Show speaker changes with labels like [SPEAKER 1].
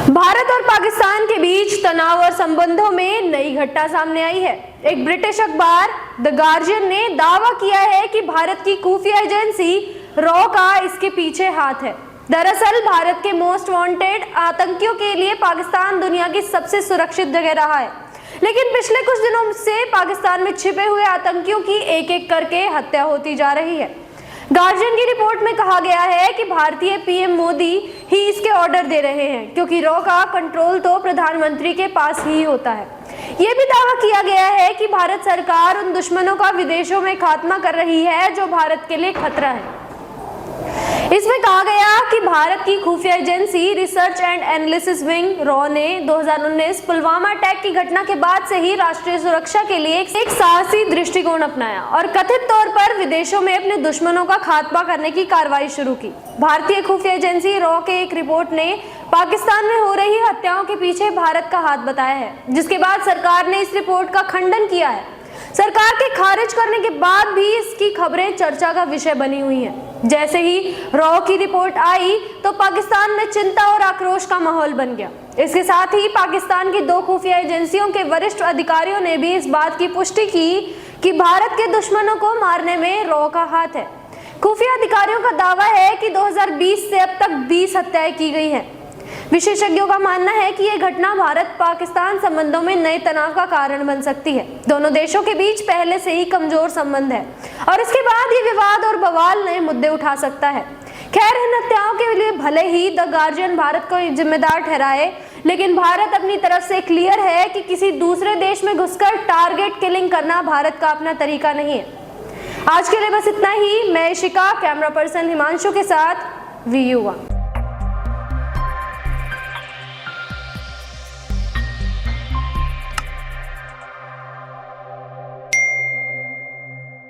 [SPEAKER 1] भारत और पाकिस्तान के बीच तनाव और संबंधों में नई घटना सामने आई है। एक ब्रिटिश अखबार द गार्जियन ने दावा किया है कि भारत की खुफिया एजेंसी रॉ का इसके पीछे हाथ है। दरअसल भारत के मोस्ट वांटेड आतंकियों के लिए पाकिस्तान दुनिया की सबसे सुरक्षित जगह रहा है, लेकिन पिछले कुछ दिनों से पाकिस्तान में छिपे हुए आतंकियों की एक एक करके हत्या होती जा रही है। गार्जियन की रिपोर्ट में कहा गया है कि भारतीय पीएम मोदी ही इसके ऑर्डर दे रहे हैं, क्योंकि रॉ का कंट्रोल तो प्रधानमंत्री के पास ही होता है। यह भी दावा किया गया है कि भारत सरकार उन दुश्मनों का विदेशों में खात्मा कर रही है जो भारत के लिए खतरा है। इसमें कहा गया कि भारत की खुफिया agency research and analysis wing raw ने 2019 पुलवामा अटैक की घटना के बाद से ही राष्ट्रीय सुरक्षा के लिए एक साहसी दृष्टिकोण अपनाया और कथित तौर पर विदेशों में अपने दुश्मनों का खात्मा करने की कार्रवाई शुरू की। भारतीय खुफिया एजेंसी रॉ के एक रिपोर्ट ने पाकिस्तान में हो रही हत्याओं के पीछे भारत का हाथ बताया है, जिसके बाद सरकार ने इस रिपोर्ट का खंडन किया है। सरकार के खारिज करने के बाद भी इसकी खबरें चर्चा का विषय बनी हुई हैं। जैसे ही रॉ की रिपोर्ट आई तो पाकिस्तान में चिंता और आक्रोश का माहौल बन गया। इसके साथ ही पाकिस्तान की दो खुफिया एजेंसियों के वरिष्ठ अधिकारियों ने भी इस बात की पुष्टि की कि भारत के दुश्मनों को मारने में रॉ का हाथ है। खुफिया अधिकारियों का दावा है कि 2020 से अब तक 20 हत्याएं की गई हैं। विशेषज्ञों का मानना है कि यह घटना भारत पाकिस्तान संबंधों में नए तनाव का कारण बन सकती है। दोनों देशों के बीच पहले से ही कमजोर संबंध है और इसके बाद ये विवाद और बवाल नए मुद्दे उठा सकता है। खैर, इन हत्याओं के लिए भले ही द गार्जियन भारत को जिम्मेदार ठहराए, लेकिन भारत अपनी तरफ से क्लियर है कि किसी दूसरे देश में घुसकर टारगेट किलिंग करना भारत का अपना तरीका नहीं है। आज के लिए बस इतना ही। मैं इशिका, कैमरा पर्सन हिमांशु के साथ VU1।